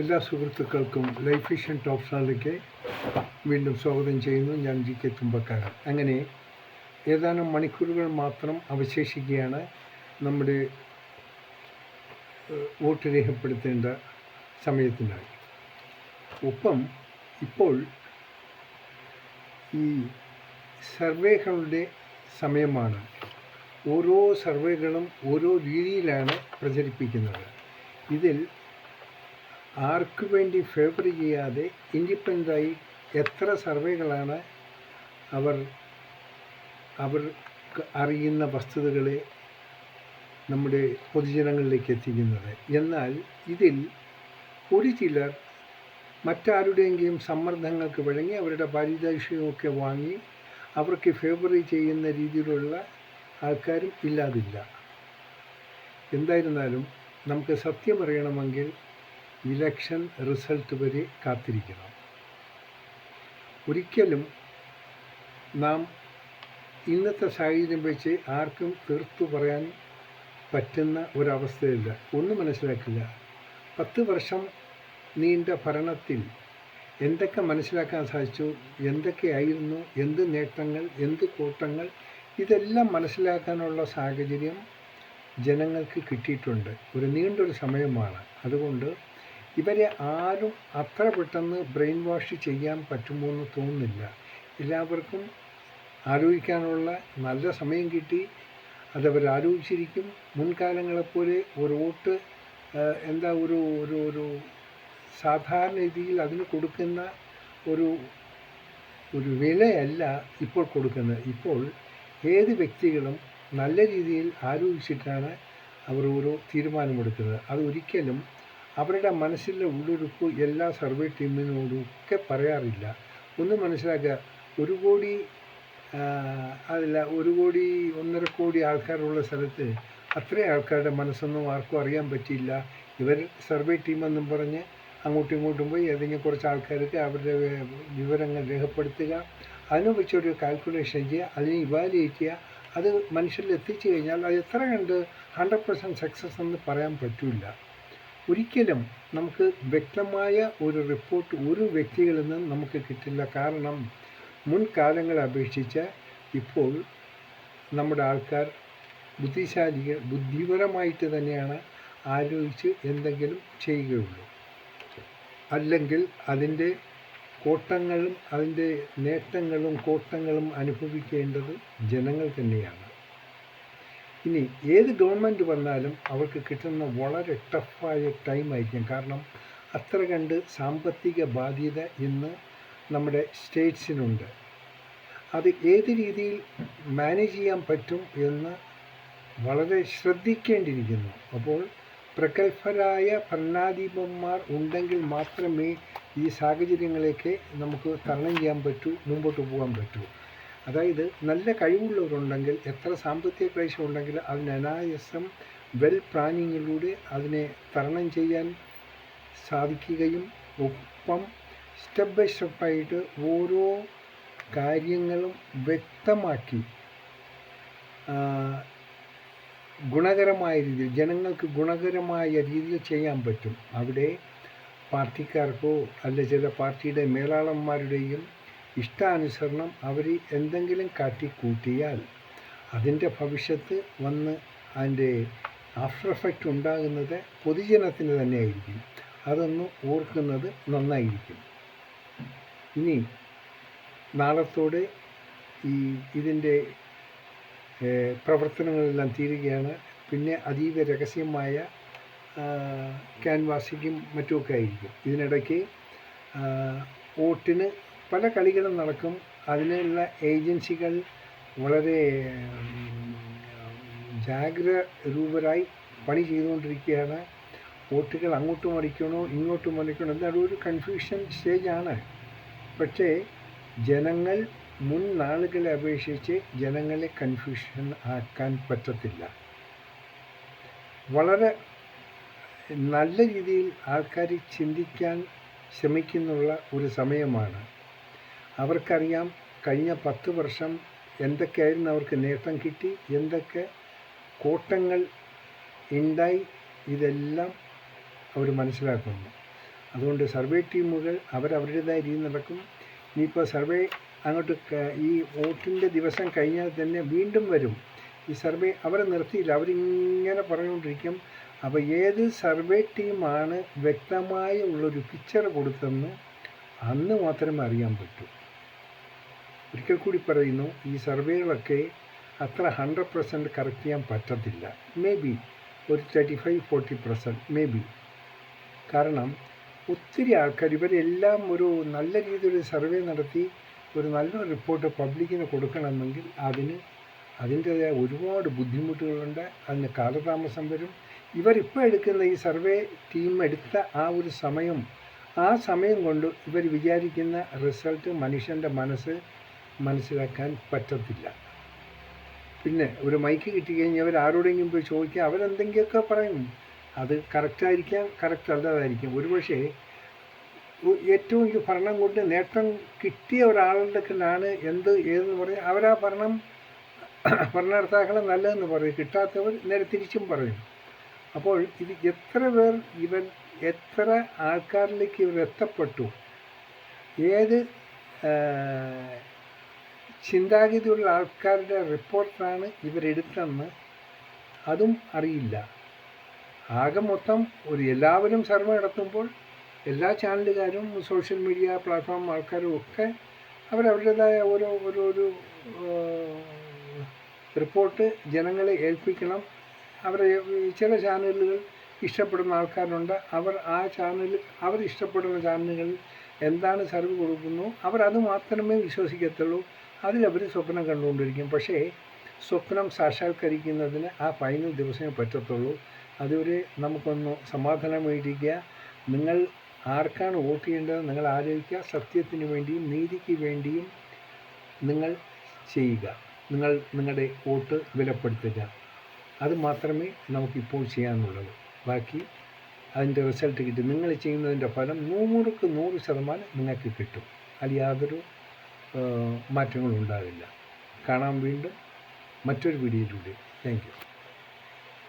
എല്ലാ സുഹൃത്തുക്കൾക്കും life vision top സ്റ്റാറിലേക്ക് വീണ്ടും സ്വാഗതം ചെയ്യുന്നു. ഞാൻ GK തുമ്പക്കാരൻ. അങ്ങനെ ഏതാനും മണിക്കൂറുകൾ മാത്രം അവശേഷിക്കുകയാണ് നമ്മുടെ വോട്ട് രേഖപ്പെടുത്തേണ്ട സമയത്തിനായി. ഒപ്പം ഇപ്പോൾ ഈ സർവേകളുടെ സമയമാണ്. ഓരോ സർവേകളും ഓരോ രീതിയിലാണ് പ്രചരിപ്പിക്കുന്നത്. ഇതിൽ ആർക്കു വേണ്ടി ഫേവർ ചെയ്യാതെ ഇൻഡിപെൻഡൻ്റായി എത്ര സർവേകളാണ് അവർക്ക് അറിയുന്ന വസ്തുതകളെ നമ്മുടെ പൊതുജനങ്ങളിലേക്ക് എത്തിക്കുന്നത്. എന്നാൽ ഇതിൽ ഒരു ചിലർ മറ്റാരുടെയെങ്കിലും സമ്മർദ്ദങ്ങൾക്ക് വഴങ്ങി അവരുടെ പാരിതോഷികമൊക്കെ വാങ്ങി അവർക്ക് ഫേവർ ചെയ്യുന്ന രീതിയിലുള്ള ആൾക്കാരും ഇല്ലാതില്ല. എന്തായിരുന്നാലും നമുക്ക് സത്യം അറിയണമെങ്കിൽ ഇലക്ഷൻ റിസൾട്ട് വരെ കാത്തിരിക്കണം. ഒരിക്കലും നാം ഇന്നത്തെ സാഹചര്യം വെച്ച് ആർക്കും തീർത്തു പറയാൻ പറ്റുന്ന ഒരവസ്ഥയില്ല. ഒന്നും മനസ്സിലാക്കില്ല. 10 വർഷം നീണ്ട ഭരണത്തിൽ എന്തൊക്കെ മനസ്സിലാക്കാൻ സാധിച്ചു, എന്തൊക്കെയായിരുന്നു, എന്ത് നേട്ടങ്ങൾ, എന്ത് കോട്ടങ്ങൾ, ഇതെല്ലാം മനസ്സിലാക്കാനുള്ള സാഹചര്യം ജനങ്ങൾക്ക് കിട്ടിയിട്ടുണ്ട്. ഒരു നീണ്ടൊരു സമയമാണ്. അതുകൊണ്ട് ഇവരെ ആരും അത്ര പെട്ടെന്ന് ബ്രെയിൻ വാഷ് ചെയ്യാൻ പറ്റുമോ എന്ന് തോന്നുന്നില്ല. എല്ലാവർക്കും ആലോചിക്കാനുള്ള നല്ല സമയം കിട്ടി. അതവർ ആലോചിച്ചിരിക്കും. മുൻകാലങ്ങളെപ്പോലെ ഒരു വോട്ട് ഒരു സാധാരണ രീതിയിൽ അതിന് കൊടുക്കുന്ന ഒരു വിലയല്ല ഇപ്പോൾ കൊടുക്കുന്നത്. ഇപ്പോൾ ഏത് വ്യക്തികളും നല്ല രീതിയിൽ ആലോചിച്ചിട്ടാണ് അവർ ഓരോ തീരുമാനമെടുക്കുന്നത്. അതൊരിക്കലും അവരുടെ മനസ്സിലെ ഉള്ളൊരുപ്പ് എല്ലാ സർവേ ടീമിനോടൊക്കെ പറയാറില്ല. ഒന്ന് മനസ്സിലാക്കുക, 1 കോടി 1.5 കോടി ആൾക്കാരുള്ള സ്ഥലത്ത് അത്രയും ആൾക്കാരുടെ മനസ്സൊന്നും ആർക്കും അറിയാൻ പറ്റില്ല. ഇവർ സർവേ ടീമെന്നും പറഞ്ഞ് അങ്ങോട്ടും ഇങ്ങോട്ടും പോയി ഏതെങ്കിലും കുറച്ച് ആൾക്കാർക്ക് അവരുടെ വിവരങ്ങൾ രേഖപ്പെടുത്തുക, അതിനെ വെച്ചൊരു കാൽക്കുലേഷൻ ചെയ്യുക, അതിനെ ഇവാലുവേറ്റ് ചെയ്യുക. അത് മനുഷ്യരിൽ എത്തിച്ചു കഴിഞ്ഞാൽ അത് എത്ര കണ്ട് 100% സക്സസ് എന്ന് പറയാൻ പറ്റില്ല. ഒരിക്കലും നമുക്ക് വ്യക്തമായ ഒരു റിപ്പോർട്ട് ഒരു വ്യക്തികളിൽ നിന്നും നമുക്ക് കിട്ടില്ല. കാരണം മുൻകാലങ്ങളെ അപേക്ഷിച്ച് ഇപ്പോൾ നമ്മുടെ ആൾക്കാർ ബുദ്ധിപരമായിട്ട് തന്നെയാണ് ആലോചിച്ച് എന്തെങ്കിലും ചെയ്യുകയുള്ളൂ. അല്ലെങ്കിൽ അതിൻ്റെ കോട്ടങ്ങളും അതിൻ്റെ നേട്ടങ്ങളും കോട്ടങ്ങളും അനുഭവിക്കേണ്ടത് ജനങ്ങൾ തന്നെയാണ്. ഇനി ഏത് ഗവൺമെൻറ് വന്നാലും അവർക്ക് കിട്ടുന്ന വളരെ ടഫായ ടൈമായിരിക്കും. കാരണം അത്ര കണ്ട് സാമ്പത്തിക ബാധ്യത ഇന്ന് നമ്മുടെ സ്റ്റേറ്റ്സിനുണ്ട്. അത് ഏത് രീതിയിൽ മാനേജ് ചെയ്യാൻ പറ്റും എന്ന് വളരെ ശ്രദ്ധിക്കേണ്ടിയിരിക്കുന്നു. അപ്പോൾ പ്രഗത്ഭരായ ഭരണാധിപന്മാർ ഉണ്ടെങ്കിൽ മാത്രമേ ഈ സാഹചര്യങ്ങളെയൊക്കെ നമുക്ക് തരണം ചെയ്യാൻ പറ്റൂ, മുമ്പോട്ട് പോകാൻ പറ്റൂ. അതായത് നല്ല കഴിവുള്ളവരുണ്ടെങ്കിൽ എത്ര സാമ്പത്തിക ക്ലേശം ഉണ്ടെങ്കിൽ അതിന് അനായാസം വെൽ പ്ലാനിങ്ങിലൂടെ അതിനെ തരണം ചെയ്യാൻ സാധിക്കുകയും ഒപ്പം സ്റ്റെപ്പ് ബൈ സ്റ്റെപ്പായിട്ട് ഓരോ കാര്യങ്ങളും വ്യക്തമാക്കി ഗുണകരമായ രീതിയിൽ ജനങ്ങൾക്ക് ഗുണകരമായ രീതിയിൽ ചെയ്യാൻ പറ്റും. അവിടെ പാർട്ടിക്കാർക്കോ അല്ല ചില പാർട്ടിയുടെ മേലാളന്മാരുടെയും ഇഷ്ടാനുസരണം അവർ എന്തെങ്കിലും കാട്ടിക്കൂട്ടിയാൽ അതിൻ്റെ ഭവിഷ്യത്ത് വന്ന് അതിൻ്റെ ആഫ്റ്റർ എഫക്റ്റ് ഉണ്ടാകുന്നത് പൊതുജനത്തിന് തന്നെയായിരിക്കും. അതൊന്ന് ഓർക്കുന്നത് നന്നായിരിക്കും. ഇനി നാളത്തോടെ ഇതിൻ്റെ പ്രവർത്തനങ്ങളെല്ലാം തീരുകയാണ്. പിന്നെ അതീവ രഹസ്യമായ ക്യാൻവാസിങ്ങും മറ്റുമൊക്കെ ആയിരിക്കും. ഇതിനിടയ്ക്ക് വോട്ടിന് പല കളികളും നടക്കും. അതിനുള്ള ഏജൻസികൾ വളരെ ജാഗ്രരൂപരായി പണി ചെയ്തുകൊണ്ടിരിക്കുകയാണ്. വോട്ടുകൾ അങ്ങോട്ടും മറിക്കണോ ഇങ്ങോട്ടും മറിക്കണോ എന്നാലും ഒരു കൺഫ്യൂഷൻ സ്റ്റേജാണ്. പക്ഷേ ജനങ്ങൾ മുൻ നാളുകളെ അപേക്ഷിച്ച് ജനങ്ങളെ കൺഫ്യൂഷൻ ആക്കാൻ പറ്റത്തില്ല. വളരെ നല്ല രീതിയിൽ ആൾക്കാർ ചിന്തിക്കാൻ ശ്രമിക്കുന്നുള്ള ഒരു സമയമാണ്. അവർക്കറിയാം കഴിഞ്ഞ 10 വർഷം എന്തൊക്കെയായിരുന്നു അവർക്ക് നേട്ടം കിട്ടി, എന്തൊക്കെ കോട്ടങ്ങൾ ഉണ്ടായി, ഇതെല്ലാം അവർ മനസ്സിലാക്കുന്നു. അതുകൊണ്ട് സർവേ ടീമുകൾ അവരവരുടേതായ രീതി നടക്കും. ഇനിയിപ്പോൾ സർവേ അങ്ങോട്ട് ഈ വോട്ടിൻ്റെ ദിവസം കഴിഞ്ഞാൽ തന്നെ വീണ്ടും വരും. ഈ സർവേ അവരെ നിർത്തിയില്ല, അവരിങ്ങനെ പറഞ്ഞുകൊണ്ടിരിക്കും. അപ്പോൾ ഏത് സർവേ ടീമാണ് വ്യക്തമായ ഉള്ളൊരു പിക്ചർ കൊടുത്തെന്ന് അന്ന് മാത്രമേ അറിയാൻ പറ്റൂ. ഒരിക്കൽ കൂടി പറയുന്നു, ഈ സർവേകളൊക്കെ അത്ര 100% കറക്റ്റ് ചെയ്യാൻ പറ്റത്തില്ല. മേ ബി ഒരു 35-40% മേ ബി. കാരണം ഒത്തിരി ആൾക്കാർ ഇവരെല്ലാം ഒരു നല്ല രീതിയിൽ സർവേ നടത്തി ഒരു നല്ല റിപ്പോർട്ട് പബ്ലിക്കിന് കൊടുക്കണമെങ്കിൽ അതിൻ്റേതായ ഒരുപാട് ബുദ്ധിമുട്ടുകളുണ്ട്, അതിന് കാലതാമസം വരും. ഇവരിപ്പോൾ എടുക്കുന്ന ഈ സർവേ ടീം എടുത്ത ആ സമയം കൊണ്ട് ഇവർ വിചാരിക്കുന്ന റിസൾട്ട് മനുഷ്യൻ്റെ മനസ്സിലാക്കാൻ പറ്റത്തില്ല. പിന്നെ ഒരു മൈക്ക് കിട്ടിക്കഴിഞ്ഞാൽ അവർ ആരോടെങ്കിലും പോയി ചോദിക്കുക, അവരെന്തെങ്കിലുമൊക്കെ പറയും. അത് കറക്റ്റായിരിക്കാം, കറക്റ്റ് അല്ലാതായിരിക്കും. ഒരുപക്ഷെ ഏറ്റവും ഈ ഭരണം കൊണ്ട് നേട്ടം കിട്ടിയ ഒരാളുടെക്കാണ് ഏതെന്ന് പറയും, അവരാ ഭരണകർത്താക്കളെ നല്ലതെന്ന് പറയും, കിട്ടാത്തവർ നേരെ തിരിച്ചും പറയും. അപ്പോൾ ഇത് എത്ര ആൾക്കാരിലേക്ക് ഇവർ എത്തപ്പെട്ടു, ഏത് ചിന്താഗതിയുള്ള ആൾക്കാരുടെ റിപ്പോർട്ടാണ് ഇവരെടുത്തെന്ന് അതും അറിയില്ല. ആകെ മൊത്തം എല്ലാവരും സർവേ നടത്തുമ്പോൾ എല്ലാ ചാനലുകാരും സോഷ്യൽ മീഡിയ പ്ലാറ്റ്ഫോം ആൾക്കാരും ഒക്കെ അവരവരുടേതായ ഒരു റിപ്പോർട്ട് ജനങ്ങളെ ഏൽപ്പിക്കണം. ചില ചാനലുകൾ ഇഷ്ടപ്പെടുന്ന ആൾക്കാരുണ്ട്, അവരിഷ്ടപ്പെടുന്ന ചാനലുകളിൽ എന്താണ് സർവേ കൊടുക്കുന്നു അവരത് മാത്രമേ വിശ്വസിക്കത്തുള്ളൂ. അതിലവർ സ്വപ്നം കണ്ടുകൊണ്ടിരിക്കും. പക്ഷേ സ്വപ്നം സാക്ഷാത്കരിക്കുന്നതിന് ആ ഫൈനൽ ദിവസമേ പറ്റത്തുള്ളൂ. അതുവരെ നമുക്കൊന്ന് സമാധാനമായിരിക്കുക. നിങ്ങൾ ആർക്കാണ് വോട്ട് ചെയ്യേണ്ടത് നിങ്ങൾ ആലോചിക്കുക. സത്യത്തിന് വേണ്ടിയും നീതിക്ക് വേണ്ടിയും നിങ്ങൾ ചെയ്യുക. നിങ്ങളുടെ വോട്ട് വിലപ്പെടുത്തുക. അത് മാത്രമേ നമുക്കിപ്പോൾ ചെയ്യാനുള്ളൂ. ബാക്കി അതിൻ്റെ റിസൾട്ട് കിട്ടും. നിങ്ങൾ ചെയ്യുന്നതിൻ്റെ ഫലം 100% നിങ്ങൾക്ക് കിട്ടും. അതിൽ യാതൊരു മാറ്റങ്ങളും ഉണ്ടാകില്ല. കാണാം വീണ്ടും മറ്റൊരു വീഡിയോയിലൂടെ. Thank you.